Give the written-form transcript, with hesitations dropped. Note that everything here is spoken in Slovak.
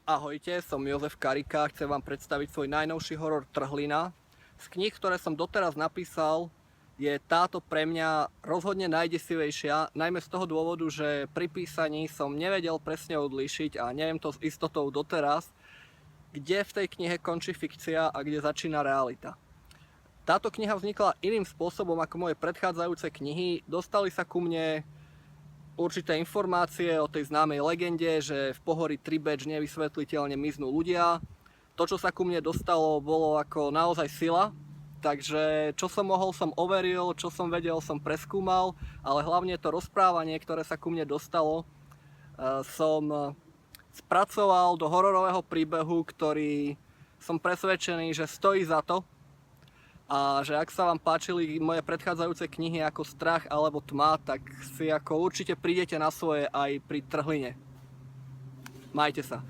Ahojte, som Jozef Karika, chcem vám predstaviť svoj najnovší horor Trhlina. Z kníh, ktoré som doteraz napísal, je táto pre mňa rozhodne najdesivejšia, najmä z toho dôvodu, že pri písaní som nevedel presne odlíšiť a neviem to s istotou doteraz, kde v tej knihe končí fikcia a kde začína realita. Táto kniha vznikla iným spôsobom ako moje predchádzajúce knihy. Dostali sa ku mne určité informácie o tej známej legende, že v pohorí Tribeč nevysvetliteľne miznú ľudia. To, čo sa ku mne dostalo, bolo ako naozaj sila. Takže čo som mohol, som overil, čo som vedel, som preskúmal, ale hlavne to rozprávanie, ktoré sa ku mne dostalo, som spracoval do hororového príbehu, ktorý som presvedčený, že stojí za to. A že ak sa vám páčili moje predchádzajúce knihy ako Strach alebo Tma, tak si ako určite prídete na svoje aj pri Trhline. Majte sa.